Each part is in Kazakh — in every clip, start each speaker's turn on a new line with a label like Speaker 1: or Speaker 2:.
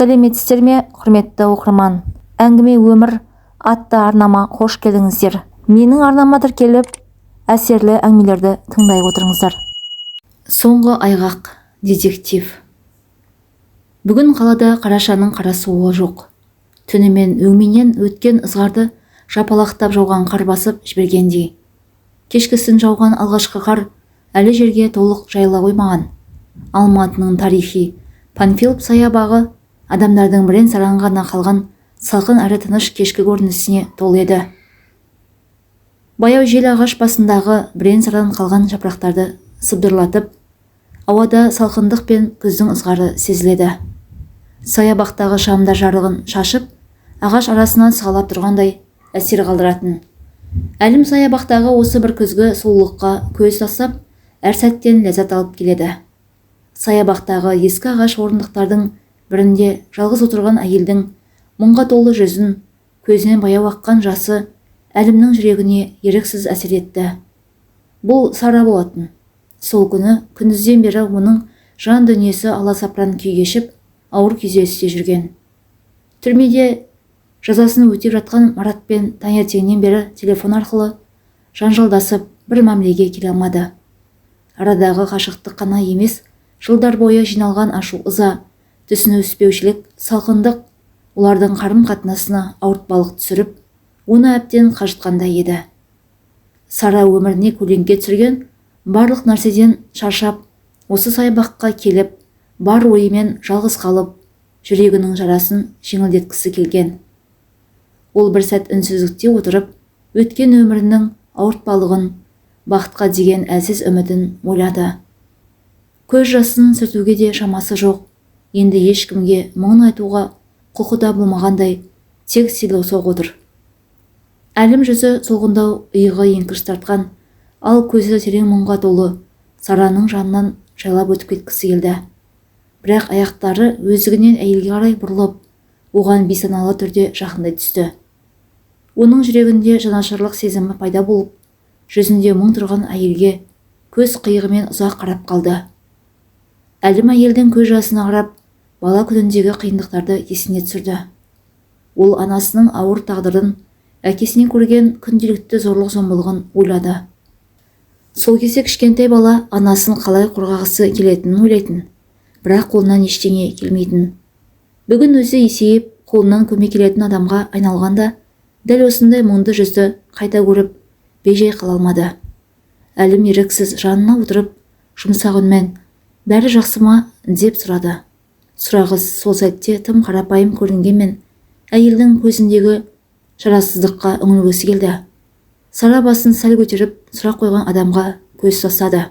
Speaker 1: сәлеметсіздер ме, құрметті оқырман? Әңгіме өмір атты арнама қош келдіңіздер. Менің арнама тіркеліп, әсерлі әңгімелерді тыңдай отырыңыздар. Соңғы айғақ детектив. Бүгін қалада қарашаның қара суығы жоқ. Түнімен өңменен өткен ызғарды жапалақтап жауған қар басып жібергендей. Кешкісін жауған алғашқы қар әлі жерге толық жайыла қоймаған. Алматының тарихи Панфилов саябағы адамдардың бірен-саран ғана қалған салқын әрі тыныш кешкі көрінісіне толы еді. Баяу жел ағаш басындағы бірен-саран қалған жапырақтарды сыбдырлатып, ауада салқындық пен күздің ызғары сезіледі. Саябақтағы шамдар жарығын шашып, ағаш арасынан сығалап тұрғандай әсер қалдыратын. Әлім саябақтағы осы бір күзгі сұлулыққа көз тастап, әр сәттен ләззат алып келеді. Саябақтағы ескі ағаш орындықтардың бірінде жалғыз отырған әйелдің мұңға толы жүзін, көзінен баяу аққан жасы Әлімнің жүрегіне еріксіз әсер етті. Бұл Сара болатын. Сол күні күндізден бері оның жан дүниесі аласапыран күй кешіп, ауыр күйзелісте жүрген. Түрмеде жазасын өтеп жатқан Маратпен таңертеңнен бері телефон арқылы жанжалдасып, бір мәмілеге келе алмады. Арадағы қашықтық қана емес, жылдар бойы жиналған ашу-ыза, түсініспеушілік, салқындық олардың қарым-қатынасына ауыртпалық түсіріп, оны әбден қажытқандай еді. Сара өміріне көлеңке түсірген барлық нәрседен шаршап, осы саябаққа келіп, бар ойымен жалғыз қалып, жүрегінің жарасын жеңілдеткісі келген. Ол бір сәт үнсіздікте отырып, өткен өмірінің ауыртпалығын, бақытқа деген әлсіз үмітін ойлады. Көз жасын сүртуге де шамасы жоқ. Енді ешкімге мұңын айтуға құқы да болмағандай, тек сыйласып отыр. Әлім жүзі солғындау, иығы еңкіш тартқан, ал көзі терең мұңға толы, Сараның жанынан жайлап өтіп кеткісі келді. Бірақ аяқтары өздігінен әйелге қарай бұрылып, оған бейсаналы түрде жақындай түсті. Оның жүрегінде жанашырлық сезімі пайда болып, жүзінде мұң тұрған әйелге көз қиығымен ұзақ қарап қалды. Әлім әйелдің көз жасына қарап, бала күніндегі қиындықтарды есіне түсірді. Ол анасының ауыр тағдырын, әкесінен көрген күнделікті зорлық-зомбылығын ойлады. Сол кезде кішкентай бала анасын қалай қорғағысы келетінін ойлайтын, бірақ қолынан ештеңе келмейтін. Бүгін өзі есейіп, қолынан көмек келетін адамға айналғанда, дәл осындай мұңды жүзді қайта көріп, бей-жай қала алмады. Әлім еріксіз жанына отырып, жұмсақ үнмен, бәрі жақсы ма деп сұрады. Сұрағы сол сәтте тым қарапайым көрінгенмен, әйелдің көзіндегі шарасыздыққа үңілгісі келді. Сара басын сәл көтеріп, сұрақ қойған адамға көз тастады.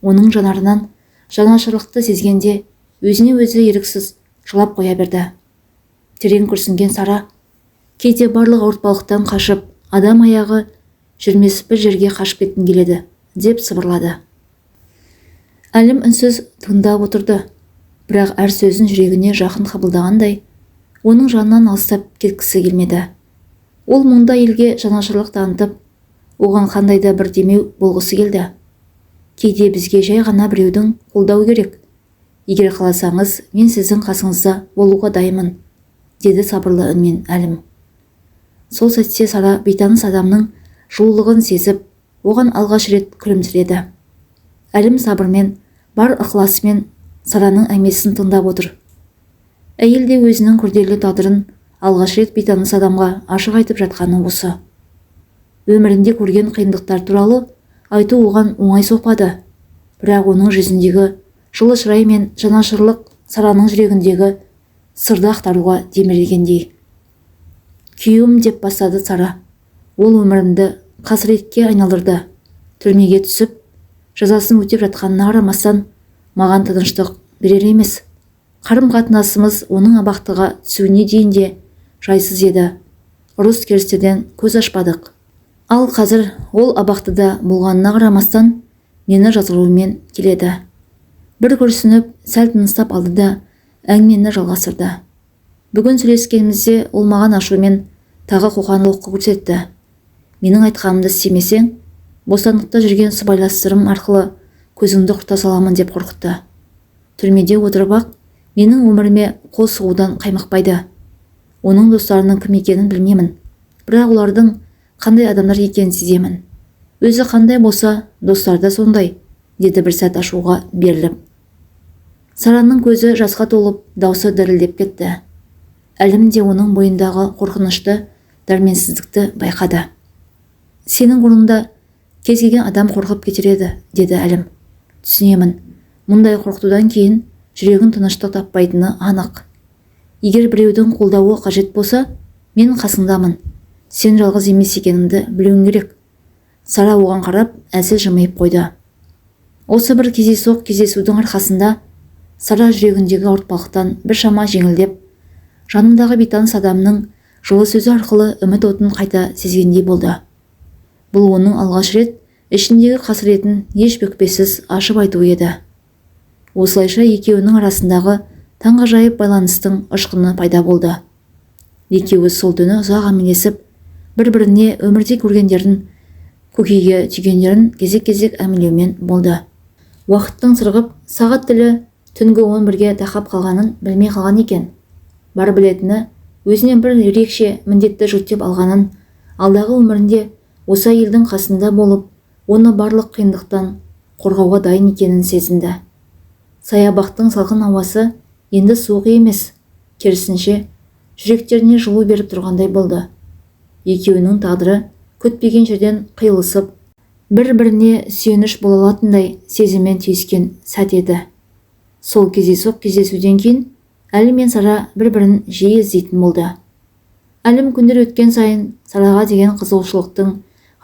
Speaker 1: Оның жанарынан жанашырлықты сезгенде, өзіне өзі еріксіз жылап қоя берді. Терең күрсінген Сара, кейде барлық ауыртпалықтан қашып, адам аяғы жүрмес бір жерге қашып кеткім келеді, деп сыбырлады. Әлім үнсіз тыңдап отырды, бірақ әр сөзін жүрегіне жақын қабылдағандай, оның жанынан алыстап кеткісі келмеді. Ол мұнда елге жанашырлық танытып, оған қандай да бір демеу болғысы келді. Кейде бізге жай ғана біреудің қолдау керек. Егер қаласаңыз, мен сіздің қасыңызда болуға дайынмын, деді сабырлы үнмен Әлім. Сол сәтте Сара бейтаныс адамның жылулығын сезіп, оған алғаш рет күлімсіреді. Әлім сабырмен, бар ықыласымен Сараның әңгімесін тыңдап отыр. Әйел де өзінің күрделі тағдырын алғаш рет бейтаныс адамға ашық айтып жатқаны осы. Өмірінде көрген қиындықтар туралы айту оған оңай соқпады, бірақ оның жүзіндегі жылы шырай мен жанашырлық Сараның жүрегіндегі сырды ақтаруға деміргендей. Күйеуім деп бастады Сара. Ол өмірімді қасіретке айналдырды. Түрмеге түсіп, жазасын өтеп жатқанына қарамастан, маған тыныштық берер емес. Қарым-қатынасымыз оның абақтыға түсуіне дейін де жайсыз еді. Ұрыс-керістен көз ашпадық. Ал қазір ол абақтыда болғанына қарамастан, мені жазғырумен келеді. Бір күрсініп, сәл тыныстап алды да әңгімені жалғастырды. Бүгін сөйлескенімізде ол маған ашумен тағы қоқаң-лоққы көрсетті. Менің айтқанымды істемесең, бостандықта жүрген сыбайластарым арқылы көзіңді құрта саламын деп қорқытты. Түрмеде отырып ақ менің өміріме қол сұғудан қаймықпайды. Оның достарының кім екенін білмеймін, бірақ олардың қандай адамдар екенін сеземін. Өзі қандай болса, достары да сондай, деді бір сәт ашуға беріліп. Сараның көзі жасқа толып, даусы дірілдеп кетті. Әлім де оның бойындағы қорқынышты, дәрменсіздікті байқады. Сенің орнында кез келген адам қорқып кетер еді, деді Әлім. Түсінемін, мұндай қорқытудан кейін жүрегің тыныштық таппайтыны анық. Егер біреудің қолдауы қажет болса, мен қасыңдамын. Сен жалғыз емес екеніңді білуің керек. Сара оған қарап, әлсіз жымиып қойды. Осы бір кездесудің арқасында Сара жүрегіндегі ауыртпалықтан біршама жеңілдеп, жанындағы бейтаныс адамның жылы сөзі арқылы үміт отын қайта сезгендей болды. Бұл оның алғаш рет ішіндегі қасіретін еш бүкпесіз ашып айтуы еді. Осылайша екеуінің арасындағы таңғажайып байланыстың ұшқыны пайда болды. Екеуі сол түні ұзақ әңгімелесіп, бір-біріне өмірде көргендерін, көкейге түйгендерін кезек-кезек әңгімелеумен болды. Уақыттың сырғып, сағат тілі түнгі 11-ге тақап қалғанын білмей қалған екен. Бар білетіні, өзінен бір ерекше міндетті жүктеп алғанын, алдағы өмірінде осы әйелдің қасында болып, оны барлық қиындықтан қорғауға дайын екенін сезінді. Саябақтың салқын ауасы енді суық емес, керісінше жүректеріне жылу беріп тұрғандай болды. Екеуінің тағдыры күтпеген жерден қиылысып, бір-біріне сүйеніш бола алатындай сезіммен түйіскен сәт еді. Сол кездесуден кейін Әлім мен Сара бір-бірін жиі іздейтін болды. Әлім күндер өткен сайын Сараға деген қызығушылықтың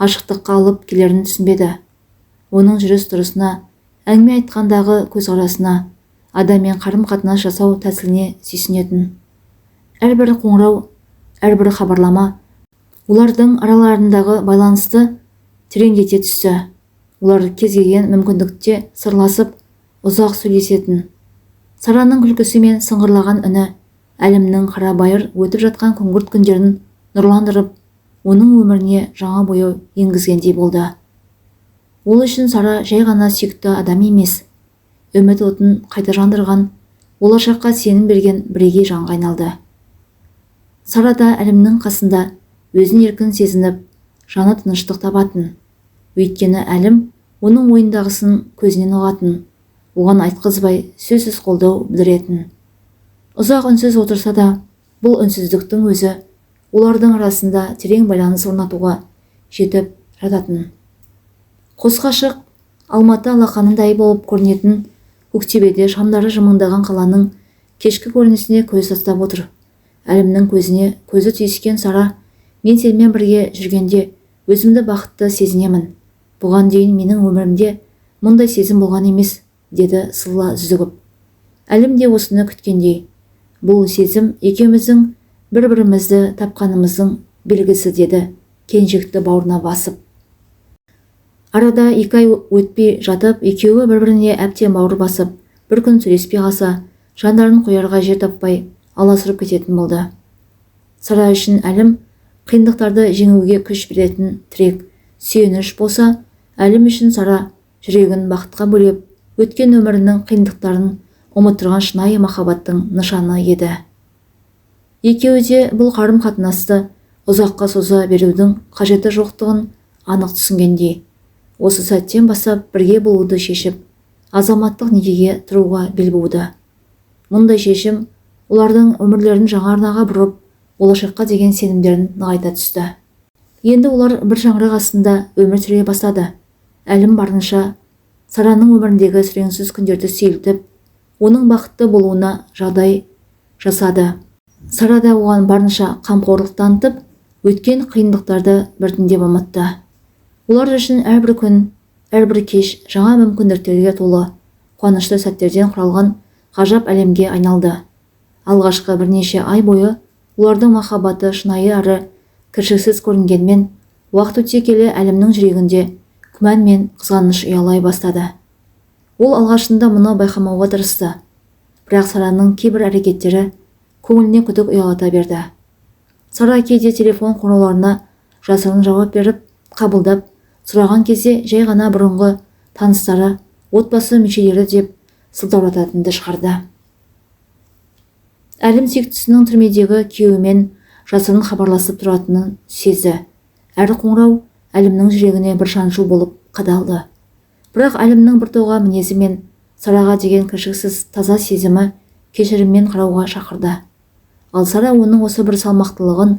Speaker 1: ғашықтыққа алып келерін түсінбеді. Оның жүріс-тұрысына, әңгіме айтқандағы көзқарасына, адаммен қарым-қатынас жасау тәсіліне сүйсінетін. Әрбір қоңырау, әрбір хабарлама олардың араларындағы байланысты тереңдете түсті. Олар кез келген мүмкіндікте сырласып, ұзақ сөйлесетін. Сараның күлкісі мен сыңғырлаған үні Әлімнің қарабайыр өтіп жатқан күңгірт күндерін нұрландырып, оның өміріне жаңа бояу енгізгендей болды. Ол үшін Сара жай ғана сүйікті адам емес, үміт отын қайта жандырған, болашаққа сенім берген бірегей жанға айналды. Сара да Әлімнің қасында өзін еркін сезініп, жаны тыныштық табатын. Өйткені Әлім оның ойындағысын көзінен ұғатын, оған айтқызбай сөзсіз қолдау білдіретін. Ұзақ үнсіз отырса да, бұл үнсіздіктің өзі олардың арасында терең байланыс орнатуға жетіп жататын. Қосқашық Алматы алақанындай болып көрінетін көктебеде шамдары жымыңдаған қаланың кешкі көрінісіне көз тастап отыр. Әлімнің көзіне көзі түйіскен Сара, мен сенімен бірге жүргенде өзімді бақытты сезінемін. Бұған дейін менің өмірімде мұндай сезім болған емес, деді сылла зүзігіп. Әлім де осыны күткендей. Бұл сезім екеуміздің бір-бірімізді тапқанымыздың белгісі, деді келіншекті бауырына басып. Арада 2 ай өтпей жатып, екеуі бір-біріне әбден бауыр басып, бір күн сөйлеспей қалса, жандарын қоярға жер таппай аласұрып кететін болды. Сара үшін Әлім қиындықтарды жеңуге күш беретін тірек, сүйеніш болса, Әлім үшін Сара жүрегін бақытқа бөлеп, өткен өмірінің қиындықтарын ұмыттырған шынайы махаббаттың нышаны еді. Екеуі де бұл қарым-қатынасты ұзаққа соза берудің қажеті жоқтығын анық түсінгендей, осы сәттен бастап бірге болуды шешіп, азаматтық некеге тұруға бел буды. Мұндай шешім олардың өмірлерін жаңа арнаға бұрып, болашаққа деген сенімдерін нығайта түсті. Енді олар бір шаңырақ астында өмір сүре бастады. Әлім барынша Сараның өміріндегі сүреңсіз күндерді сейілтіп, оның бақытты болуына жағдай жасады. Сара да оған барынша қамқорлық танытып, өткен қиындықтарды біртіндеп ұмытты. Олар үшін әрбір күн, әрбір кеш жаңа мүмкіндіктерге толы, қуанышты сәттерден құралған ғажап әлемге айналды. Алғашқы бірнеше ай бойы олардың махаббаты шынайы әрі кіршіксіз көрінгенмен, уақыт өте келе Әлімнің жүрегінде күмән мен қызғаныш ұялай бастады. Ол алғашында мұны байқамауға тырысты, бірақ Сараның кейбір әрекеттері көңіліне күдік ұялата берді. Сара кейде телефон қоңырауларына жасырын жауап беріп, қабылдап, сұраған кезде жай ғана бұрынғы таныстары, отбасы мүшелері деп сылтаурататынды шығарды. Әлім сүйіктісінің түрмедегі күйеуімен жасырын хабарласып тұратынын сезді. Әр қоңырау Әлімнің жүрегіне бір шаншу болып қадалды. Бірақ Әлімнің біртоға мінезі мен Сараға деген кіршіксіз таза сезімі кешіріммен қарауға шақырды. Ал Сара оның осы бір салмақтылығын,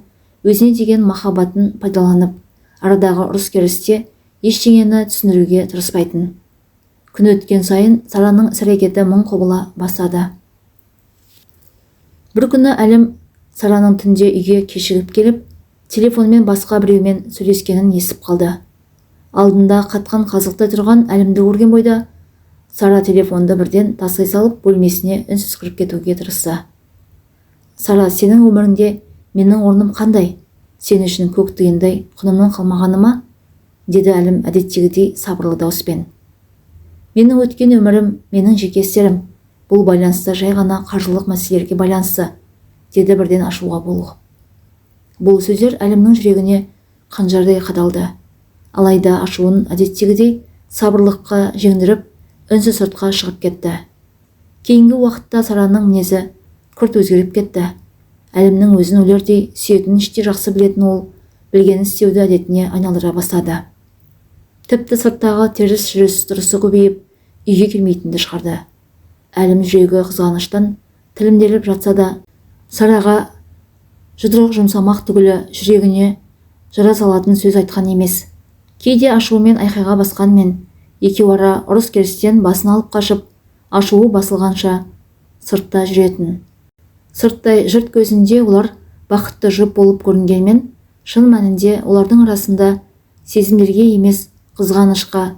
Speaker 1: өзіне деген махаббатын пайдаланып, арадағы ұрыс-керісте ештеңені түсіндіруге тырыспайтын. Күн өткен сайын Сараның іс-әрекеті мың құбыла бастады. Бір күні Әлім Сараның түнде үйге кешігіп келіп, телефонмен басқа біреумен сөйлескенін естіп қалды. Алдында қатқан қазықта тұрған Әлімді көрген бойда Сара телефонды бірден тастай салып бөлмесіне үнсіз кіріп кетуге тырысты. Сара, сенің өміріңде менің орным қандай? Сен үшін көк тиындай құнымның қалмағаны ма? Деді Әлім әдеттегідей сабырлы дауыспен. Менің өткен өмірім, менің жеке істерім. Бұл байланысты жай ғана қаржылық мәселелерге байланысты, деді бірден ашуға булығып. Бұл сөздер Әлімнің жүрегіне қанжардай қадалды. Алайда ашуын әдеттегідей сабырлыққа жеңдіріп, үнсіз сыртқа шығып кетті. Кейінгі уақытта Сараның мінезі күрт өзгеріп кетті. Әлімнің өзін өлердей сүйетінін іштей жақсы білетін ол, білгенін істеуді әдетіне айналдыра бастады. Тіпті сырттағы теріс жүріс тұрысы көбейіп, үйге келмейтінді шығарды. Әлім жүрегі қызғаныштан тілімделіп жатса да, Сараға жұдырық жұмсамақ түгілі жүрегіне жара салатын сөз айтқан емес. Кейде ашуымен айқайға басқанмен, екеуара ұрыс-керістен басын алып қашып, ашуы басылғанша сыртта жүретін. Сырттай жұрт көзінде олар бақытты жұп болып көрінгенмен, шын мәнінде олардың арасында сезімдерге емес қызғанышқа,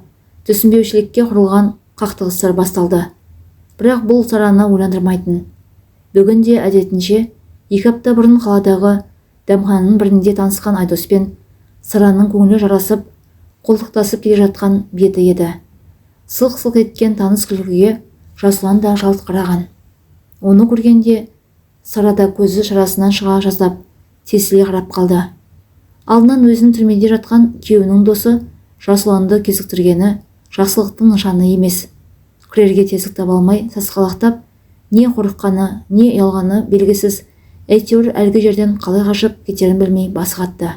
Speaker 1: түсінбеушілікке құрылған қақтығыстар басталды. Бірақ бұл Сараны ойландырмайтын. Бүгінде әдетінше 2 апта бұрын қаладағы дәмхананың бірінде танысқан Айдоспен Сараның көңілі жарасып, қолтықтасып келе жатқан беті еді. Сылқ-сылқ еткен таныс күлкіге Жасұлан да жалт қараған. Оны көргенде Сарада көзі шарасынан шыға жаздап, тесіле қарап қалды. Алдынан өзінің түрмеде жатқан күйеуінің досы Жасұланды кезіктіргені жақсылықтың нышаны емес. Кірерге тесік таба алмай сасқалақтап, не қорыққаны, не ұялғаны белгісіз, әйтеуір әлгі жерден қалай қашып кетерін білмей басы қатты.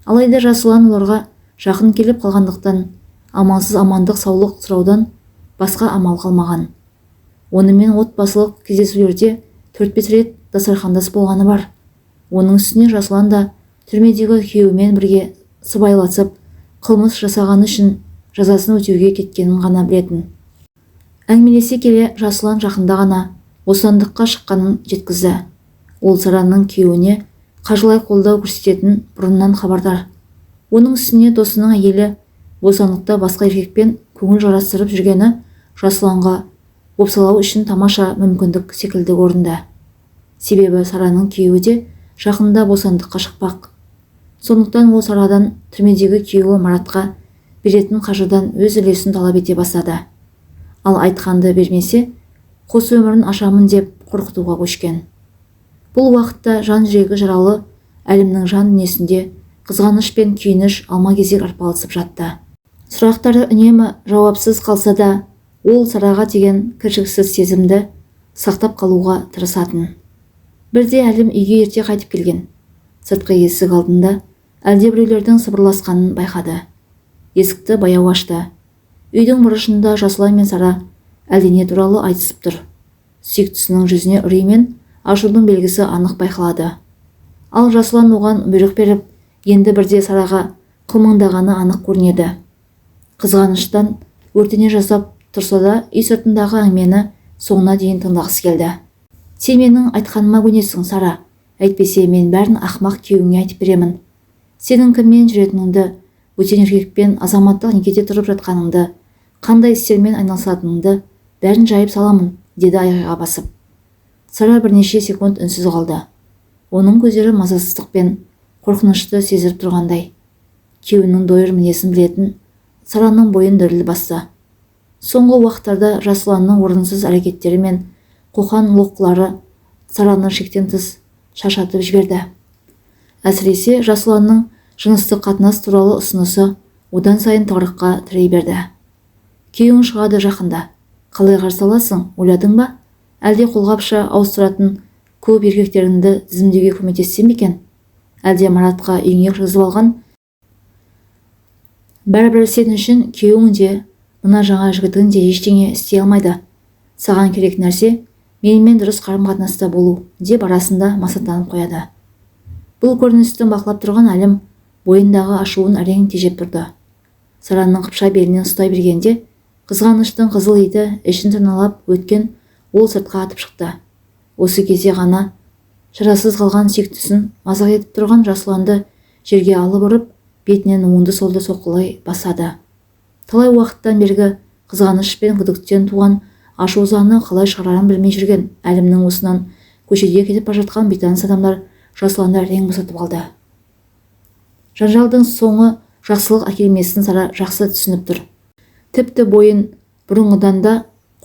Speaker 1: Алайда Жасұлан оларға жақын келіп қалғандықтан, амалсыз амандық саулық сұраудан басқа амал қалмаған. Онымен отбасылық кездесулерде 4-5 рет дастархандас болғаны бар. Оның үстіне Жасұлан да түрмедегі күйеуімен бірге сыбайласып, қылмыс жасаған үшін жазасын өтеуге кеткенін ғана білетін. Әңгімелесе келе Жасұлан жақында ғана бостандыққа шыққанын жеткізді. Ол Сараның күйеуіне қажылай қолдау көрсететін бұрыннан хабардар. Оның үстіне досының әйелі бостандықта басқа еркекпен көңіл жарастырып жүргені Жасұланға бопсалау үшін тамаша мүмкіндік секілді көрінді. Себебі Сараның күйеуі де жақында бостандыққа шықпақ. Сондықтан ол Сарадан түрмедегі күйеуі Маратқа беретін қаржыдан өз үлесін талап ете бастады. Ал айтқанды бермесе, қос өмірін ашамын деп қорқытуға көшкен. Бұл уақытта жан жүрегі жаралы Әлімнің жан дүниесінде қызғаныш пен күйініш алма-кезек арпалысып жатты. Сұрақтары үнемі жауапсыз қалса да, ол Сараға деген кіршіксіз сезімді сақтап қалуға тырысатын. Бірде Әлім үйге ерте қайтып келген. Сыртқы есік алдында әлдебіреулердің сыбырласқанын байқады. Есікті баяу ашты. Үйдің бұрышында Жасұлан мен Сара әлдене туралы айтысып тұр. Сүйіктісінің жүзіне үрей мен ашудың белгісі анық байқалады. Ал Жасұлан оған бұйрық беріп, енді бірде Сараға қылмыңдағаны анық көрінеді. Қызғаныштан өртене жасап тұрса да, үй сыртындағы әңгімені соңына дейін тыңдағысы келді. Сен менің айтқаныма көнесің, Сара. Әйтпесе мен бәрін ақымақ күйеуіңе айтып беремін. Сенің кіммен жүретініңді, бөтен еркекпен азаматтық некеде тұрып жатқаныңды, қандай істермен айналысатыныңды бәрін жайып саламын, деді айғайға басып. Сара бірнеше секунд үнсіз қалды. Оның көздері мазасыздық пен қорқынышты сезіріп тұрғандай. Күйеуінің дойыр мінезін білетін Сараның бойын діріл басты. Соңғы уақыттарда Жасұланның орынсыз әрекеттері мен қоқан лоққылары Сараны шектен тыс шаршатып жіберді. Әсіресе Жасұланның жыныстық қатынас туралы ұсынысы одан сайын тығырыққа тірей берді. Күйеуің шығады жақында. Қалай қарсы аласың, ойладың ба? Әлде қолғапша ауыстыратын көп еркектеріңді тізімдеуге көмектессем екен? Әлде Маратқа үйіңе жазып алған? Бәрібір сен үшін күйеуің де, мына жаңа жігітің де ештеңе істей алмайды. Саған керек нәрсе менімен дұрыс қарым-қатынаста болу, деп арасында масаттанып қояды. Бұл көріністі бақылап тұрған Әлім бойындағы ашуын әрең тежеп тұрды. Сараның қыпша белінен ұстай бергенде қызғаныштың қызыл иті ішін тырналап өткен ол сыртқа атып шықты. Осы кезде ғана шарасыз қалған сүйіктісін мазақ етіп тұрған Жасұланды жерге алып ұрып, бетінен оңды-солды соққылай басады. Талай уақыттан бергі қызғаныш пен күдіктен туған ашу-ызаны қалай шығарарын білмей жүрген Әлімнің осынан көшеде кетіп бара жатқан бейтаныс адамдар Жасұланды әрең босатып алды. Жанжалдың соңы жақсылық әкелмесін Сара жақсы түсініп тұр. Тіпті бойын бұрынғыдан да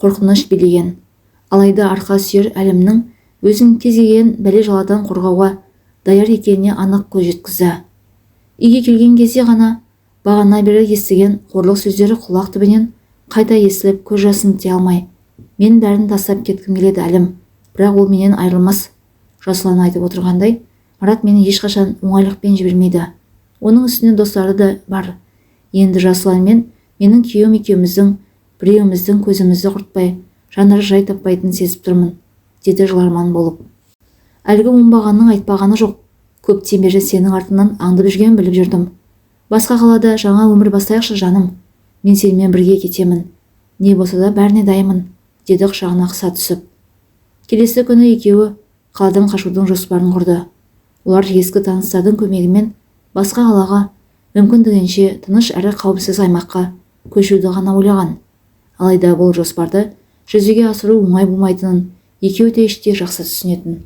Speaker 1: қорқыныш билеген. Алайда арқа сүйер Әлімнің өзін кез келген бәле-жаладан қорғауға даяр екеніне анық көз жеткізді. Үйге келген кезде ғана бағана бері естіген қорлық сөздері құлақ түбінен қайта естіліп көз жасын тия алмай, мен бәрін тастап кеткім келеді Әлім, бірақ ол менен айырылмас. Жасұлан айтып отырғандай, Марат мені ешқашан оңайлықпен жібермейді. Оның үстіне достары да бар. Енді Жасұлан мен менің күйеуім екеуміздің біреуіміздің көзімізді құртпай, жанары жай таппайтынын сезіп тұрмын, деді жыларман болып. Әлгі оңбағанның айтпағаны жоқ. Көптен бері сенің артыңнан аңдып жүрген біліп жүрдім. Басқа қалада жаңа өмір бастайықшы жаным. Мен сенімен бірге кетемін. Не болса да бәріне дайынмын, деді құшағына қыса түсіп. Келесі күні екеуі қаладан қашудың жоспарын құрды. Олар ескі таныстардың көмегімен басқа қалаға, мүмкіндігінше тыныш әрі қауіпсіз аймаққа көшуді ғана ойлаған. Алайда бұл жоспарды жүзеге асыру оңай болмайтынын екеуі де іштей жақсы түсінетін.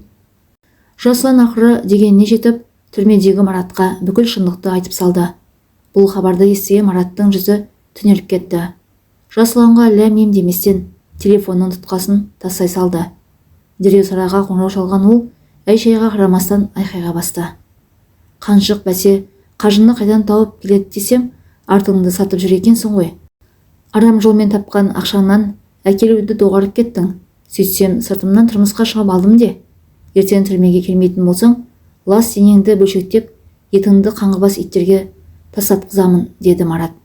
Speaker 1: Жасұлан ақыры дегеніне жетіп, түрмедегі Маратқа бүкіл шындықты айтып салды. Бұл хабарды естіген Мараттың жүзі түнеріп кетті. Жасұланға ләм-мим деместен телефонның тұтқасын тастай салды. Дереу Сараға қоңырау шалған ол әй-шайға қарамастан айқайға басты. Қаншық бәсе, қажыны қайдан тауып келеді десем, артыңды сатып жүр екенсің ғой. Арам жолмен тапқан ақшаңнан әкелуді доғарып кеттің. Сөйтсем, сыртымнан тұрмысқа шығып алдым де. Ертең түрмеге келмейтін болсаң, лас денеңді бөлшектеп, етіңді қаңғыбас иттерге тастатқызамын, деді Марат.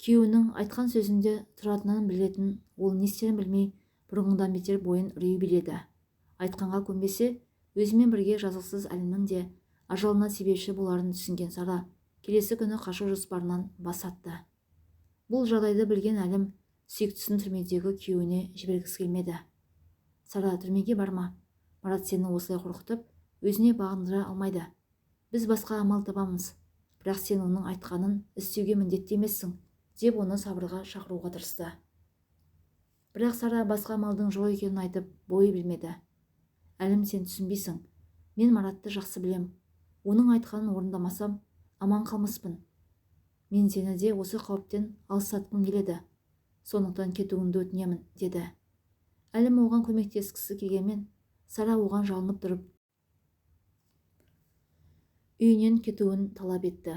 Speaker 1: Күйеуінің айтқан сөзінде тұратынын білетін ол не істерін білмей бұрынғыдан бетер бойын үрей биледі. Айтқанға көнбесе, өзімен бірге жазықсыз Әлімнің де ажалына себепші боларын түсінген Сара келесі күні қашу жоспарынан бас тартты. Бұл жағдайды білген Әлім сүйіктісін түрмедегі күйеуіне жібергісі келмеді. Сара, түрмеге барма. Марат сені осылай қорқытып, өзіне бағындыра алмайды. Біз басқа амал табамыз. Бірақ сен оның айтқанын істеуге міндетті емессің, деп оны сабырға шақыруға тырысты. Бірақ Сара басқа амалдың жоқ екенін айтып бойы білмеді. Әлім, сен түсінбейсің. Мен Маратты жақсы білем. Оның айтқанын орындамасам, аман қалмаспын. Мен сені де осы қауіптен алыстатқым келеді. Сондықтан кетуіңді өтінемін, деді. Әлім оған көмектескісі келгенмен, Сара оған жалынып тұрып үйінен кетуін талап етті.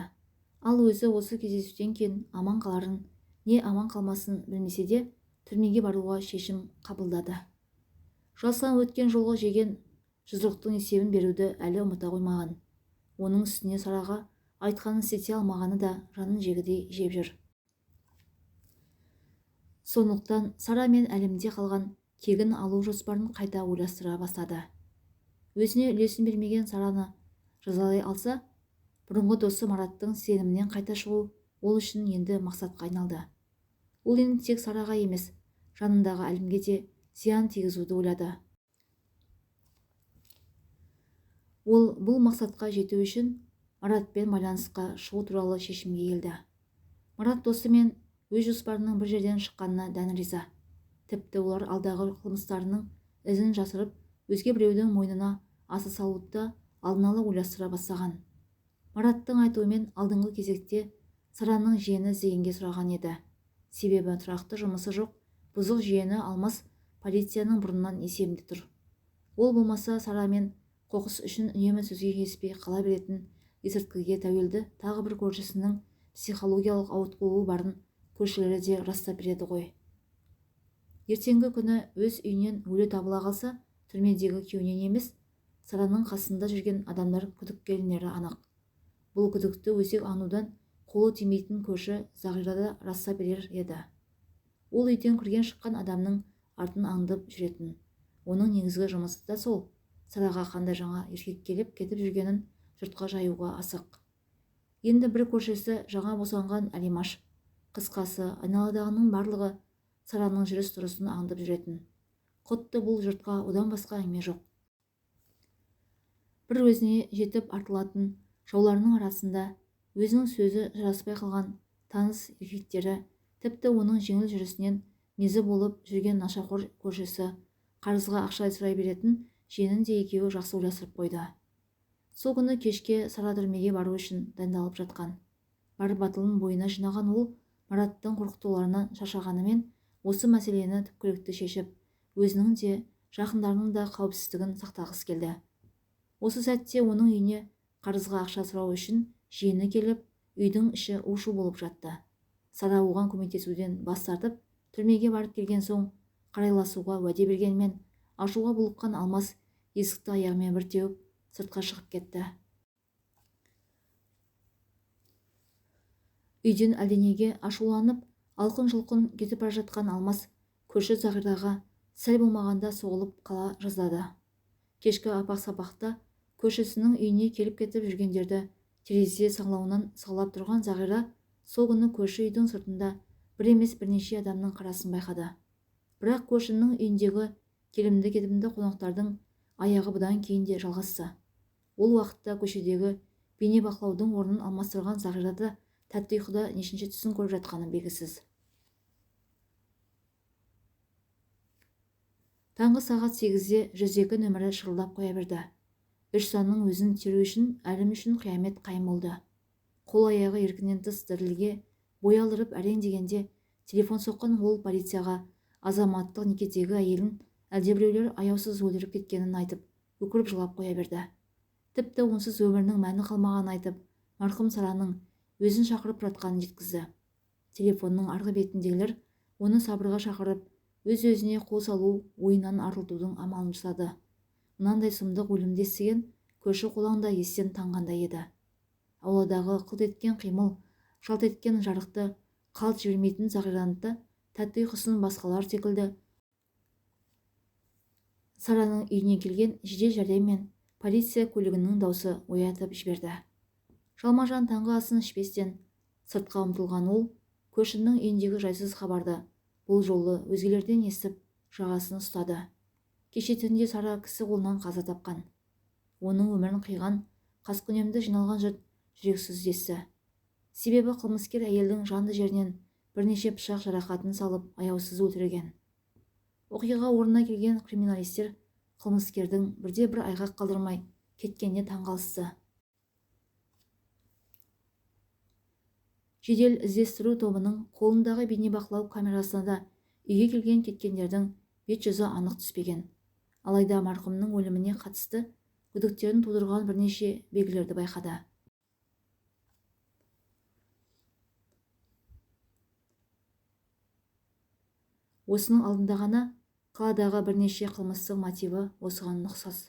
Speaker 1: Ал өзі осы кездесуден кейін аман қаларын, не аман қалмасын білмесе де, түрмеге баруға шешім қабылдады. Жасынан өткен жолғы жеген жұдырықтың есебін беруді әлі ұмыта қоймаған. Оның үстіне Сараға айтқанын істете алмағаны да жанын жегідей жеп жүр. Сондықтан Сара мен әлемде қалған кегін алу жоспарын қайта ойластыра бастады. Өзіне үлесін бермеген Сараны жазалай алса, бұрынғы досы Мараттың сенімінен қайта шығу ол үшін енді мақсатқа айналды. Ол енді тек Сараға емес, жанындағы әлімге де зиян тигізуді ойлады. Ол бұл мақсатқа жету үшін Маратпен байланысқа шығу туралы шешімге келді. Марат досы мен өз жоспарының бір жерден шыққанына дән риза. Тіпті олар алдағы қылмыстарының ізін жасырып, өзге біреудің мойнына аса салуды да алдын ала ойластыра бастаған. Мараттың айтуымен алдыңғы кезекте Сараның жиені іздегенге сұраған еді. Себебі тұрақты жұмысы жоқ, бұзық жиені Алмас полицияның бұрыннан есебінде тұр. Ол болмаса Сара мен қоқыс үшін үнемі сөзге келіспей қала беретін есірткіге тәуелді тағы бір көршісінің психологиялық ауытқуы барын көршілері де растап береді ғой. Ертеңгі күні өз үйінен өлі табыла қалса, түрмедегі күйеуінен емес, Сараның қасында жүрген адамдар күдікке ілінері анық. Бұл күдікті өсек аңдудан қолы тимейтін көрші Зағира да растап берер еді. Ол үйден кірген шыққан адамның артын аңдып жүретін. Оның негізгі жұмысы да сол. Сараға қандай жаңа еркек келіп кетіп жүргенін жұртқа жаюға асық. Енді бір көршісі жаңа босанған Әлимаш. Қысқасы, айналадағының барлығы Сараның жүріс-тұрысын аңдып жүретін. Құтты бұл жұртқа одан басқа әңгіме жоқ. Бір өзіне жетіп артылатын жауларының арасында өзінің сөзі жараспай қалған таныс еркектері, тіпті оның жеңіл жүрісінен мезі болып жүрген нашақор көршісі, қарызға ақша сұрай беретін жиенін де екеуі жақсы ойластырып қойды. Сол күні кешке Сара түрмеге бару үшін дайындалып жатқан. Бар батылын бойына жинаған ол Мараттың қорқытуларынан шаршағанымен осы мәселені түпкілікті шешіп, өзінің де жақындарының да қауіпсіздігін сақтағысы келді. Осы сәтте оның үйіне қарызға ақша сұрау үшін жиені келіп, үйдің іші у-шу болып жатты. Сара оған көмектесуден бас тартып, түрмеге барып келген соң қарайласуға уәде бергенмен, ашуға булыққан Алмас есікті аяғымен бір теуіп сыртқа шығып кетті. Үйден әлденеге ашуланып, алқын-жұлқын кетіп бара жатқан Алмас көрші Зағираға сәл болмағанда соғылып қала жаздады. Кешкі апақ-сапақта көршісінің үйіне келіп кетіп жүргендерді терезе саңлауынан сығалап тұрған Зағира сол күні көрші үйдің сыртында бір емес бірнеше адамның қарасын байқады. Бірақ көршінің үйіндегі келімді-кетімді қонақтардың аяғы бұдан кейін де жалғасты. Ол уақытта көшедегі бейнебақылаудың орнын алмастырған Зағирада тәтті ұйқыда нешінші түсін көріп жатқаны белгісіз. Таңғы сағат 8-де 102 нөмірі шырылдап қоя берді. Үш санның өзін теру үшін әлім үшін қиямет қайым болды. Қол аяғы еркінен тыс дірілге бой алдырып әрең дегенде телефон соққан ол полицияға азаматтық некедегі әйелін әлдебіреулер аяусыз өлтіріп кеткенін айтып, өкіріп жылап қоя берді. Тіпті онсыз өмірінің мәні қалмағанын айтып, марқұм Сараның өзін шақырып жатқанын жеткізді. Телефонның арғы бетіндегілер оны сабырға шақырып, өз-өзіне қол салу ойынан арылтудың амалын жасады. Мынандай сұмдық өлімді естіген көрші қолаң да естен танғандай еді. Ауладағы қылт еткен қимыл, жалт еткен жарықты қалт жібермейтін Зағиранды тәтті ұйқысын басқалар секілді Сараның үйіне келген жедел жәрдем мен полиция көлігінің даусы оятып жіберді. Жалма-жан таңғы асын ішпестен сыртқа ұмтылған ол көршінің үйіндегі жайсыз хабарды бұл жолы өзгелерден естіп жағасын ұстады. Кеше түнде Сара кісі қолынан қаза тапқан. Оның өмірін қиған қаскүнемді жиналған жұрт жүрексіз десті. Себебі қылмыскер әйелдің жанды жерінен бірнеше пышақ жарақатын салып аяусыз өлтірген. Оқиға орнына келген криминалистер қылмыскердің бірде-бір айғақ қалдырмай кеткеніне таңғалысты. Жедел іздестіру тобының қолындағы бейнебақылау камерасына да үйге келген кеткендердің бет-жүзі анық түспеген. Алайда марқұмның өліміне қатысты күдіктерін тудырған бірнеше белгілерді байқады. Осының алдында ғана қаладағы бірнеше қылмыстық мотиві осыған ұқсас.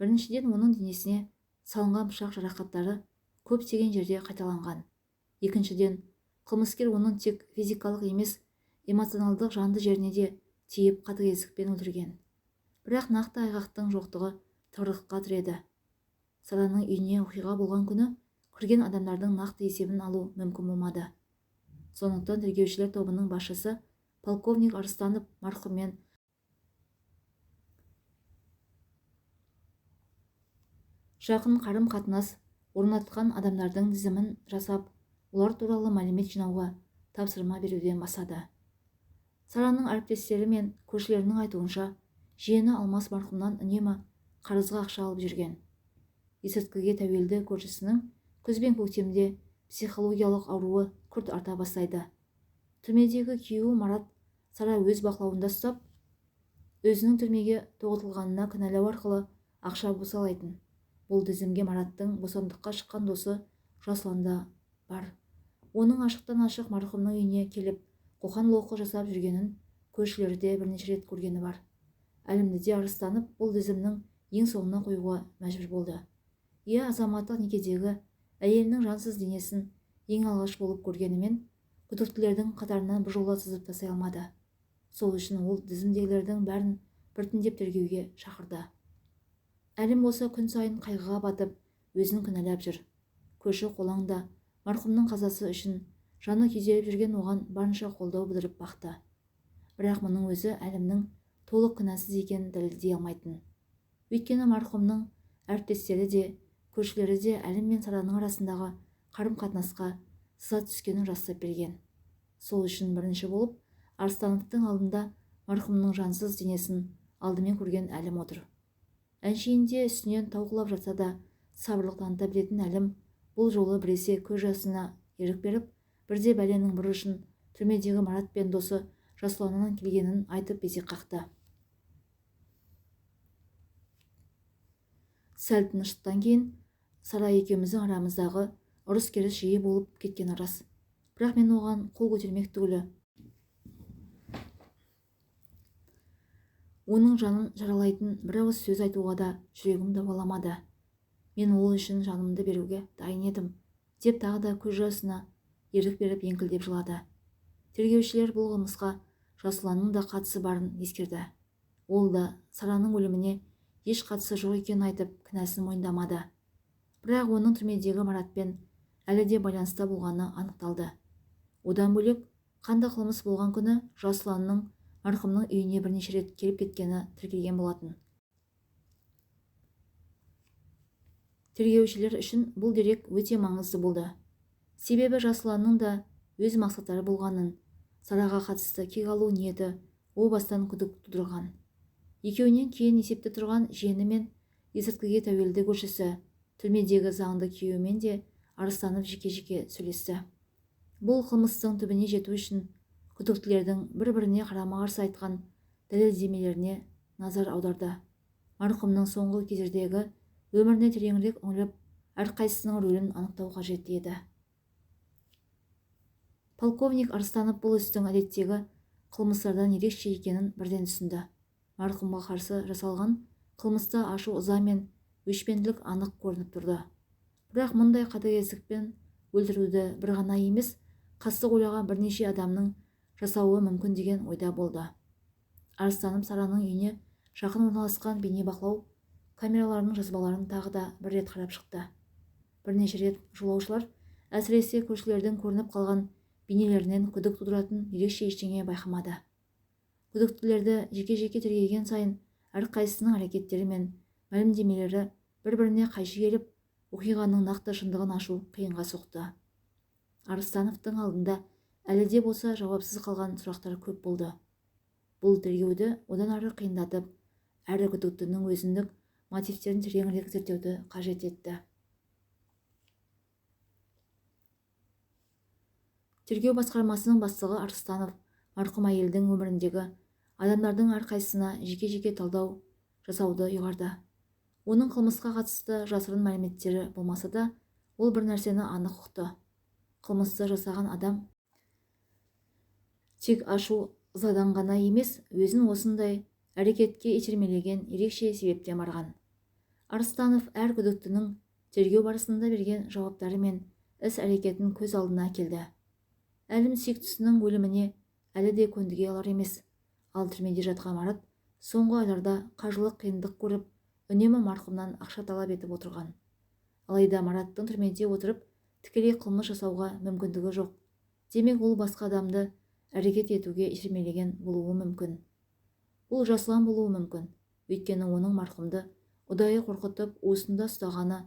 Speaker 1: Біріншіден, оның денесіне салынған пышақ жарақаттары көптеген жерде қайталанған. Екіншіден, қылмыскер оның тек физикалық емес, эмоционалдық жанды жеріне де тиіп қатыгездікпен өлтірген. Бірақ нақты айғақтың жоқтығы тығырыққа тіреді. Сараның үйіне оқиға болған күні кірген адамдардың нақты есебін алу мүмкін болмады. Сондықтан тергеушілер тобының басшысы полковник Арыстанов марқұммен жақын қарым-қатынас орнатқан адамдардың тізімін жасап, олар туралы мәлімет жинауға тапсырма беруден бастады. Сараның әріптестері мен көршілерінің айтуынша, жиені Алмас марқұмнан үнемі қарызға ақша алып жүрген. Есірткіге тәуелді көршісінің күз бен көктемде психологиялық ауруы күрт арта бастайды. Түрмедегі күйеуі Марат Сара өз бақылауында ұстап, өзінің түрмеге тоғытылғанына кінәлау арқылы ақша босалайтын. Бұл тізімге Мараттың бостандыққа шыққан досы Жасұлан да бар. Оның ашықтан-ашық марқұмның үйіне келіп, қоқан-лоққы жасап жүргенін көршілері де бірнеше рет көргені бар. Әлімді де Арыстанов бұл тізімнің ең соңына қоюға мәжбүр болды. Азаматтық некедегі әйелінің жансыз денесін ең алғаш болып көргенімен, күдіктілердің қатарынан біржола тізіп тастай алмады. Сол үшін ол тізімдегілердің бәрін біртіндеп тергеуге шақырды. Әлім болса күн сайын қайғыға батып, өзін кінәлап жүр. Көрші қолаңда марқұмның қазасы үшін жаны күйзеліп жүрген оған барынша қолдау білдіріп бақты. Бірақ мұның өзі Әлімнің толық кінәсіз екенін дәлелдей алмайтын. Өйткені марқұмның әріптестері де, көршілері де Әлім мен Сараның арасындағы қарым-қатынасқа сызат түскенін растап берген. Сол үшін бірінші болып Арыстановтың алдында марқұмның жансыз денесін алдымен көрген Әлім отыр. Әншейінде үстінен тауқылап жатса да сабырлық таныта білетін Әлім бұл жолы біресе көз жасына ерік беріп, бірде бәленің бір ұшын түрмедегі Марат пен досы Жасұланнан келгенін айтып безек қақты. Сәл тыныштықтан кейін Сара екеуміздің арамыздағы ұрыс-керіс жиі болып кеткені рас. Бірақ мен оған қол көтермек түгілі оның жанын жаралайтын бір ауыз сөз айтуға да жүрегім дауаламады. Мен ол үшін жанымды беруге дайын едім, деп тағы да көз жасына ерік беріп еңкілдеп жылады. Тергеушілер бұл қылмысқа Жасұланның да қатысы барын ескерді. Ол да Сараның өліміне еш қатысы жоқ екенін айтып, кінәсін мойындамады. Бірақ оның түрмедегі Маратпен әлі де байланыста болғаны анықталды. Одан бөлек, қанды қылмыс болған күні Жасұланның марқұмның үйіне бірнеше рет келіп кеткені тіркелген болатын. Тергеушілер үшін бұл дерек өте маңызды болды. Себебі Жасұланның да өз мақсаттары болғанын, Сараға қатысты кек алу ниеті о бастан күдік тудырған. Екеуінен кейін есепте тұрған жиені мен есірткіге тәуелді көршісі, түрмедегі заңды күйеуімен де Арыстанов жеке-жеке сөйлесті. Бұл қылмыстың түбіне жету үшін күдіктілердің бір-біріне қарама-қарсы айтқан дәлелдемелеріне назар аударды. Марқұмның соңғы кездердегі өміріне тереңірек үңіліп, әрқайсысының рөлін анықтау қажет еді. Полковник Арыстанов бұл істің әдеттегі қылмыстардан ерекше екенін бірден түсінді. Марқұмға қарсы жасалған қылмыста ашу ыза мен өшпенділік анық көрініп тұрды. Бірақ мұндай қатыгездікпен өлтіруді бір ғана емес, қастық ойлаған бірнеше адамның жасауы мүмкін деген ойда болды. Арыстанов Сараның үйіне жақын орналасқан бейнебақылау камераларының жазбаларын тағы да бір рет қарап шықты. Бірнеше рет жолаушылар, әсіресе көршілердің көрініп қалған бейнелерінен күдік тудыратын ерекше ештеңе байқамады. Күдіктілерді жеке-жеке тергеген сайын әрқайсысының әрекеттері мен мәлімдемелері бір-біріне қайшы келіп, оқиғаның нақты шындығын ашу қиынға соқты. Арыстановтың алдында әлі де болса жауапсыз қалған сұрақтар көп болды. Бұл тергеуді одан ары қиындатып, әрі күдіктінің өзіндік мотивтерін тереңірек зерттеуді қажет етті. Тергеу басқармасының бастығы Арыстанов марқұм әйелдің өміріндегі адамдардың әрқайсысына жеке-жеке талдау жасауды ұйғарды. Оның қылмысқа қатысты жасырын мәліметтері болмаса да, ол бір нәрсені анық ұқты. Қылмысты жасаған адам тек ашу ызадан ғана емес, өзін осындай әрекетке итермелеген ерекше себептен барған. Арыстанов әр күдіктінің тергеу барысында берген жауаптары мен іс-әрекетін көз алдына келді. Әлім сүйіктісінің өліміне әлі де көндіге алар емес. Ал түрмеде жатқан Марат соңғы айларда қажылық қиындық көріп, үнемі марқұмнан ақша талап етіп отырған. Алайда Мараттың түрмеде отырып тікелей қылмыс жасауға мүмкіндігі жоқ. Демек ол басқа адамды әрекет етуге итермелеген болуы мүмкін. Бұл жасұлан болуы мүмкін, өйткені оның марқұмды ұдайы қорқытып уысында ұстағаны,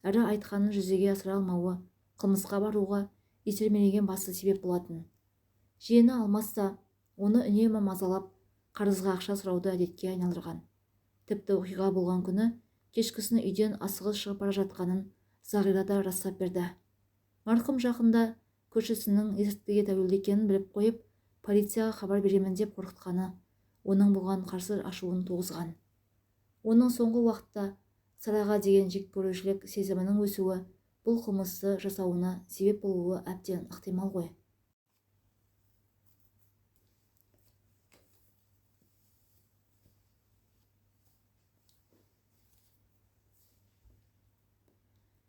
Speaker 1: әрі айтқанын жүзеге асыра алмауы қылмысқа баруға итермелеген басты себеп болатын. Жиені Алмас та оны үнемі мазалап, қарызға ақша сұрауды әдетке айналдырған. Тіпті оқиға болған күні кешкісін үйден асығыс шығып бара жатқанын Зағира да растап берді. Марқұм жақында көршісінің есірткіге тәуелді екенін біліп қойып, полицияға хабар беремін деп қорқытқаны оның бұған қарсы ашуын туғызған. Оның соңғы уақытта Сараға деген жеккөрушілік сезімінің өсуі бұл қылмысты жасауына себеп болуы әбден ықтимал ғой.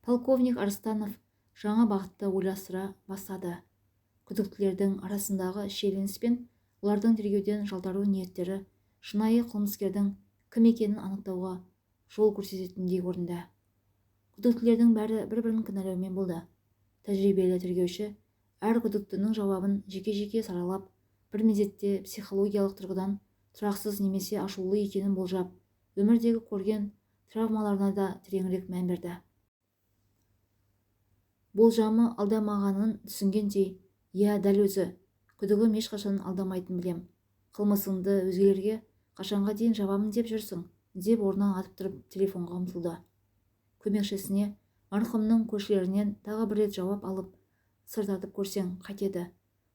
Speaker 1: Полковник Арыстанов жаңа бағытты ойластыра бастады. Күдіктілердің арасындағы шиеленіс пен олардың тергеуден жалтару ниеттері шынайы қылмыскердің кім екенін анықтауға жол көрсететіндей көрінді. Күдіктілердің бәрі бір-бірін кінәлаумен болды. Тәжірибелі тергеуші әр күдіктінің жауабын жеке-жеке саралап, бір мезетте психологиялық тұрғыдан тұрақсыз немесе ашулы екенін болжап, өмірдегі көрген травмаларына да тереңірек мән берді. Болжамы алдамағанын түсінгендей, «Я, дәл өзі, күдігім ешқашан алдамайтын білем. Қылмысыңды өзгелерге қашанға дейін жабамын деп жүрсің», деп орнынан атып тұрып телефонға ұмтылды. Көмекшісіне марқұмның көршілерінен тағы бір рет жауап алып, сыр тартып көрсең қайтеді.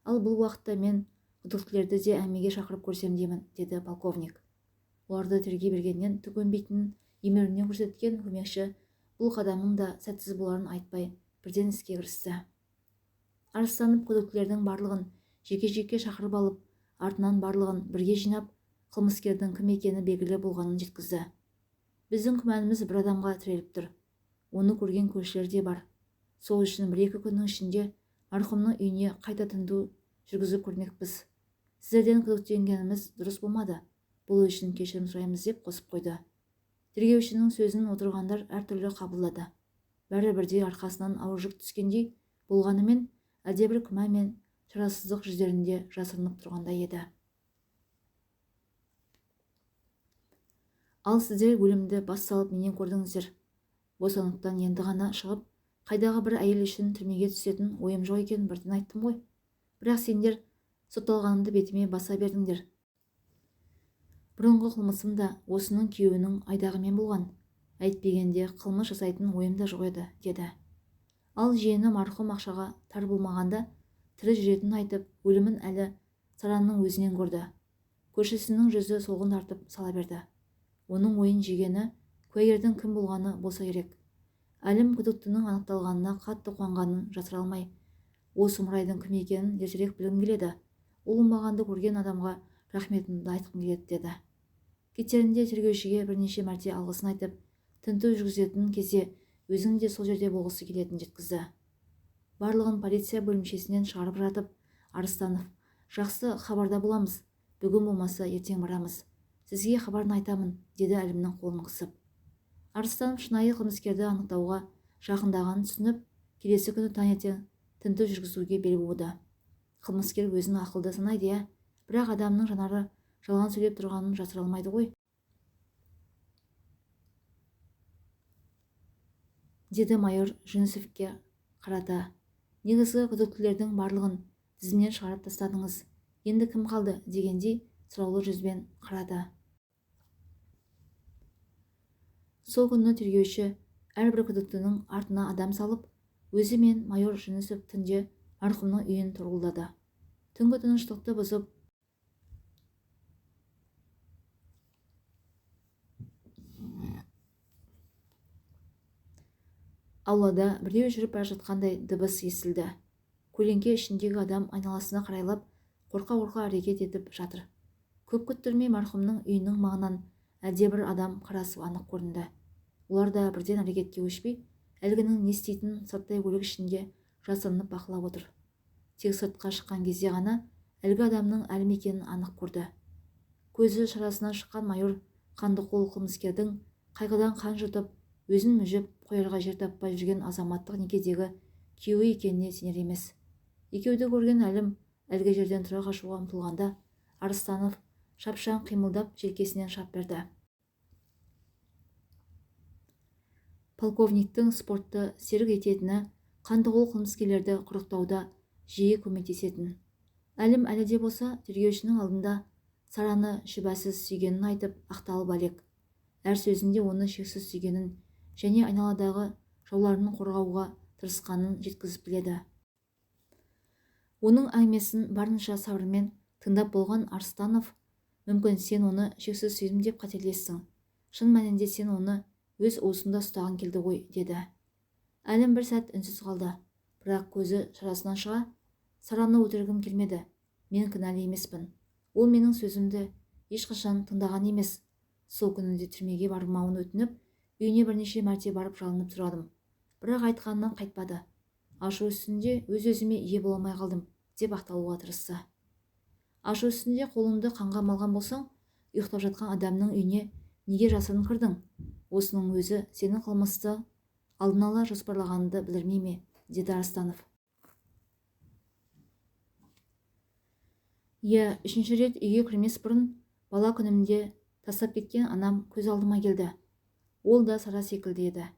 Speaker 1: Ал бұл уақытта мен күдіктілерді де әңгімеге шақырып көрсем деймін, деді полковник. Оларды тергей бергеннен түк өнбейтінін емеурінен көрсеткен көмекші бұл қадамның да сәтсіз боларын айтпай, бірден іске кірісті. Арыстанып күдіктілердің барлығын жеке-жеке шақырып алып, артынан барлығын бірге жинап, қылмыскердің кім екені белгілі болғанын жеткізді. Біздің күмәніміз бір адамға тіреліп тұр. Оны көрген көршілер де бар. Сол үшін бір-екі күннің ішінде марқұмның үйіне қайта тінту жүргізіп көрмекпіз. Сіздерден күдіктенгеніміз дұрыс болмады. Бұл үшін кешірім сұраймыз, деп қосып қойды. Тергеушінің сөзін отырғандар әртүрлі қабылдады. Бәрі бірдей арқасынан ауыр жүк түскендей болғанымен, әлдебір күмән мен шарасыздық жүздерінде жасырынып тұрғандай еді. Ал сіздер өлімді бас салып менен көрдіңіздер. Бостандықтан енді ғана шығып, қайдағы бір әйел үшін түрмеге түсетін ойым жоқ екенін бірден айттым ғой. Бірақ сендер сотталғанымды бетіме баса бердіңдер. Бұрынғы қылмысым да осының күйеуінің айдағымен болған. Әйтпегенде қылмыс жасайтын ойымда жоқ еді, деді. Ал жиені марқұм ақшаға тар болмағанда тірі жүретінін айтып, өлімін әлі Сараның өзінен көрді. Көршісінің жүзі солғын тартып сала берді. Оның ойын жегені куәгердің кім болғаны болса керек. Әлім күдіктінің анықталғанына қатты қуанғанын жасыра алмай, осы сұмырайдың кім екенін ертерек білгім келеді. Ол оңбағанды көрген адамға рахметімді айтқым келеді, деді. Кетерінде тергеушіге бірнеше мәрте алғысын айтып, тінту жүргізетін кезде өзің де сол жерде болғысы келетінін жеткізді. Барлығын полиция бөлімшесінен шығарып жатып, Арыстанов: «Жақсы, хабарда боламыз. Бүгін болмаса ертең барамыз. Сізге хабарын айтамын», деді Әлімнің қолын қысып. Арыстанов шынайы қылмыскерді анықтауға жақындағанын түсініп, келесі күні таңертең тінту жүргізуге бел буды. Қылмыскер өзін ақылды санайды, бірақ адамның жанары жалған сөйлеп тұрғанын жасыра алмайды ғой, деді майор Жүнісовке қарата. Негізгі күдіктілердің барлығын тізімнен шығарып тастадыңыз. Енді кім қалды, дегендей сұраулы жүзбен қарады. Сол күні тергеуші әрбір күдіктінің артына адам салып, өзі мен майор Жүнісов түнде марқұмның үйін тұрғылдады. Түнгі тыныштықты бұзып аулада біреу жүріп бара жатқандай дыбыс естілді. Көлеңке ішіндегі адам айналасына қарайлап қорқа-қорқа әрекет етіп жатыр. Көп күттірмей марқұмның үйінің маңынан әлдебір адам қарасы анық көрінді. Олар да бірден әрекетке көшпей, әлгінің не істейтінін сырттай көлік ішінде жасырынып бақылап отыр. Тек сыртқа шыққан кезде ғана әлгі адамның әлім екенін анық көрді. Көзі шарасынан шыққан майор Қандықол қылмыскердің қайғыдан қан жұтып, өзін мүжіп қоярға жер таппай жүрген азаматтық некедегі күйеуі екеніне сенер емес. Екеуді көрген әлім әлгі жерден тұра қашуға ұмтылғанда, Арыстанов шапшаң қимылдап желкесінен шап берді. Полковниктің спортты серік ететіні Қандықол қылмыскерлерді құрықтауда жиі көмектесетін. Әлім әлі де болса тергеушінің алдында Сараны шүбәсіз сүйгенін айтып ақталып әлек. Әр сөзінде оны шексіз сүйгенін және айналадағы жауларын қорғауға тырысқанын жеткізіп біледі. Оның әңгімесін барынша сабырмен тыңдап болған Арыстанов, мүмкін сен оны шексіз сүйдім деп қателессің. Шын мәнінде сен оны өз уысында ұстаған келді ғой, деді. Әлім бір сәт үнсіз қалды, бірақ көзі шарасынан шыға, Сараны өлтіргім келмеді. Мен кінәлі емеспін. Ол менің сөзімді ешқашан тыңдаған емес. Сол күнінде түрмеге бармауын өтініп, үйіне бірнеше мәрте барып жалынып сұрадым. Бірақ айтқанынан қайтпады. Ашу үстінде өз-өзіме ие бола алмай қалдым, деп ақталуға тырысты. Ашу үстінде қолыңды қанға малған болсаң, ұйықтап жатқан адамның үйіне неге жасырын кірдің? Осының өзі сенің қылмысты алдын ала жоспарлағаныңды білдірмей ме? Деді Арыстанов. Иә, үшінші рет үйге кірмес бұрын бала күнімде тастап кеткен анам көз алдыма келді. Ол да Сара секілді еді.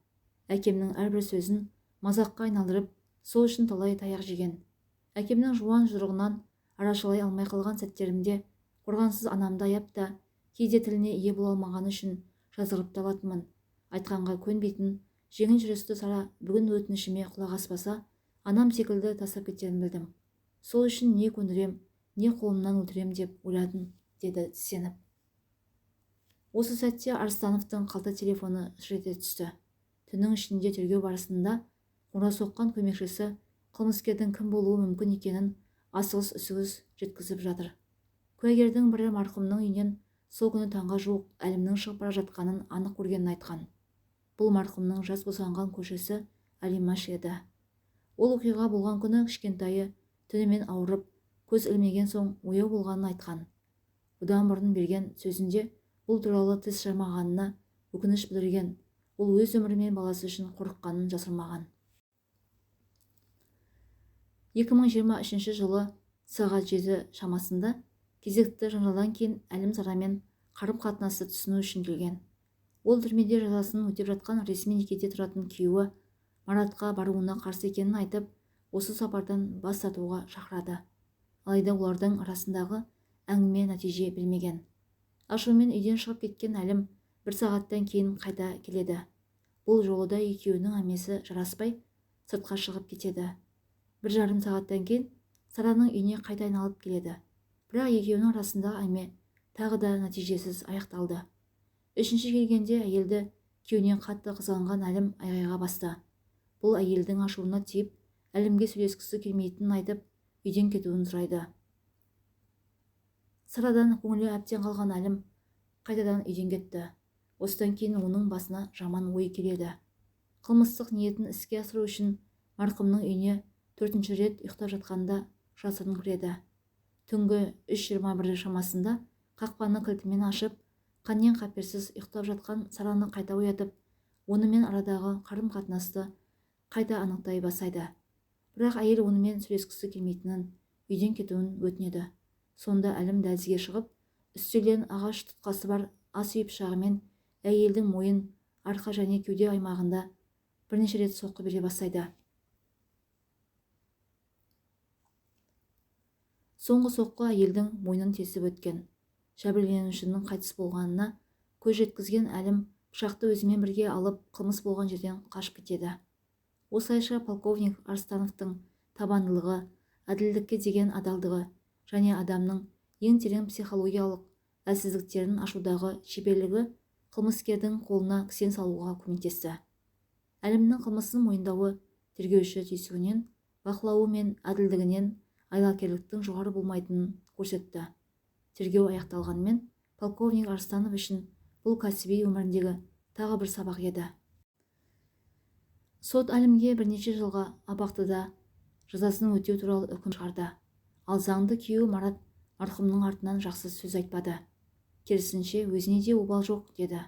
Speaker 1: Әкемнің әрбір сөзін мазаққа айналдырып, сол үшін талай таяқ жеген. Әкемнің жуан жұдырығынан арашалай алмай қалған сәттерімде қорғансыз анамды аяп та, кейде тіліне ие бола алмағаны үшін жазғырып та алатынмын. Айтқанға көнбейтін жеңіл жүрісті Сара бүгін өтінішіме құлақ аспаса, анам секілді тастап кетерін білдім. Сол үшін не көндірем, не қолымнан өлтірем деп ойладым, деді сеніп. Осы сәтте Арыстановтың қалта телефоны шыр ете түсті. Түннің ішінде тергеу барысында қоңырау соққан көмекшісі қылмыскердің кім болуы мүмкін екенін асығыс-үсігіс жеткізіп жатыр. Куәгердің бірі марқұмның үйінен сол күні таңға жуық Әлімнің шығып бара жатқанын анық көргенін айтқан. Бұл марқұмның жас босанған көршісі Әлимаш еді. Ол оқиға болған күні кішкентайы түнімен ауырып, көз ілмеген соң ояу болғанын айтқан. Бұдан бұрын берген сөзінде бұл туралы тіс жармағанына өкініш білдірген. Ол өз өмірі мен баласы үшін қорыққанын жасырмаған. 2023 жылы сағат 7 шамасында кезекті жанжалдан кейін Әлім Сарамен қарым-қатынасты түсіну үшін келген. Ол түрмеде жазасын өтеп жатқан ресми некеде тұратын күйеуі Маратқа баруына қарсы екенін айтып, осы сапардан бас тартуға шақырады. Алайда олардың арасындағы әңгіме нәтиже бермеген. Ашумен үйден шығып кеткен Әлім бір сағаттан кейін қайта келеді. Бұл жолы да екеуінің әңгімесі жараспай, сыртқа шығып кетеді. 1,5 сағаттан кейін Сараның үйіне қайта айналып келеді. Бірақ екеуінің арасындағы әңгіме тағы да нәтижесіз аяқталды. Үшінші келгенде әйелді күйеуінен қатты қызғанған Әлім айғайға басты. Бұл әйелдің ашуына тиіп, Әлімге сөйлескісі келмейтінін айтып, үйден кетуін сұрайды. Сарадан көңілі әбден қалған Әлім қайтадан үйден кетті. Осыдан кейін оның басына жаман ой келеді. Қылмыстық ниетін іске асыру үшін марқұмның үйіне 4-ші рет ұйықтап жатқанда жасырын кіреді. Түнгі 3:21 шамасында қақпаны кілтімен ашып, қаннен-қаперсіз ұйықтап жатқан Сараны қайта оятып, онымен арадағы қарым-қатынасты қайта анықтай бастайды. Бірақ әйел онымен сөйлескісі келмейтінін, үйден кетуін өтінеді. Сонда Әлім дәлізге шығып, үстелден ағаш тұтқасы бар ас үй пышағымен әйелдің мойын, арқа және кеуде аймағында бірнеше рет соққы бере бастайды. Соңғы соққы әйелдің мойнын тесіп өткен. Жәбірленушінің қайтыс болғанына көз жеткізген Әлім пышақты өзімен бірге алып қылмыс болған жерден қашып кетеді. Осылайша полковник Арыстановтың табандылығы әділдікке деген адалдығы және адамның ең терең психологиялық әлсіздіктерін ашудағы шеберлігі қылмыскердің қолына кісен салуға көмектесті. Әлімнің қылмысын мойындауы тергеуші түйсігінен, бақылауы мен әділдігінен айлакерліктің жоғары болмайтынын көрсетті. Тергеу аяқталғанмен, полковник Арыстанов үшін бұл кәсіби өміріндегі тағы бір сабақ еді. Сот Әлімге бірнеше жылға абақтыда жазасын өтеу туралы үкім шығарды. Ал заңды күйеуі Марат марқұмның артынан жақсы сөз айтпады. Керісінше өзіне де обал жоқ деді.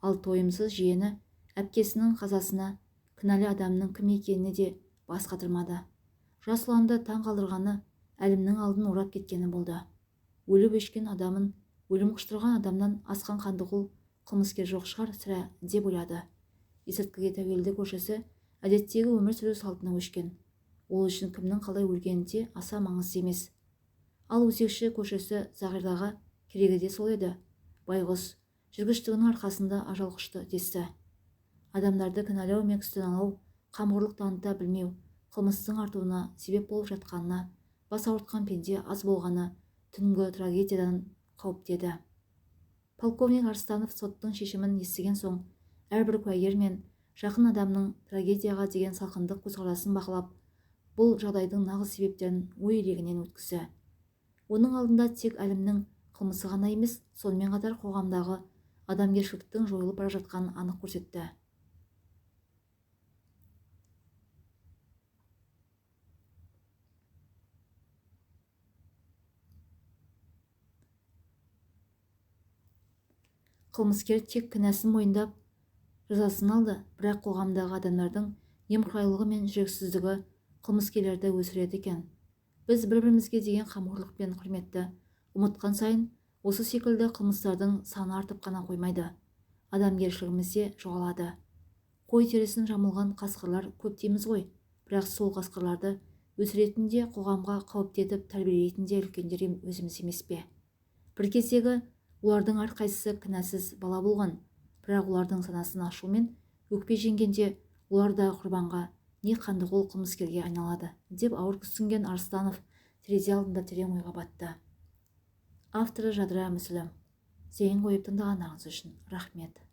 Speaker 1: Ал тойымсыз жиені әпкесінің қазасына кінәлі адамның кім екеніне де бас қатырмады. Жас ұланды таң қалдырғаны Әлімнің алдын орап кеткені болды. Өліп өшкен адамын өлім құштырған адамнан асқан қандықол қылмыскер жоқ шығар сірә деп ойлады. Есірткіге тәуелді көршісі әдеттегі өмір сүру салтына өшкен. Ол үшін кімнің қалай өлгені де аса маңызды емес. Ал өсекші көршісі Зағираға керегі де сол еді. Байғұс жүргіштігінің арқасында ажал құшты десті. Адамдарды кінәлау мен күстаналау, қамқорлық таныта білмеу қылмыстың артуына себеп болып жатқанына бас ауыртқан пенде аз болғаны түнгі трагедиядан қауіптеді. Полковник Арыстанов соттың шешімін естіген соң әрбір куәгер мен жақын адамның трагедияға деген салқындық көзқарасын бақылап, бұл жағдайдың нағыз себептерін ой елегінен өткізді. Оның алдында тек Әлімнің қылмысы ғана емес, сонымен қатар қоғамдағы адамгершіліктің жойылып бара жатқанын анық көрсетті. Қылмыскер тек кінәсін мойындап жазасын алды, бірақ қоғамдағы адамдардың немқұрайлығы мен жүрексіздігі қылмыскерлерді өсіреді екен. Біз бір-бірімізге деген қамқорлық пен құрметті ұмытқан сайын осы секілді қылмыстардың саны артып қана қоймайды, адамгершілігіміз де жоғалады. Қой терісін жамылған қасқырлар көп дейміз ғой, бірақ сол қасқырларды өсіретін де қоғамға қауіпті етіп тәрбиелейтін де үлкендер өзіміз емес пе? Бір кездегі олардың әрқайсысы кінәсіз бала болған, бірақ олардың санасын ашу мен өкпе жеңгенде олар да құрбанға, не қандықол қылмыскерге айналады, деп ауыр күрсінген Арыстанов терезе алдында терең ойға батты. Авторы Жадыра Мүсілім. Зейін қойып тыңдағандарыңыз үшін рахмет.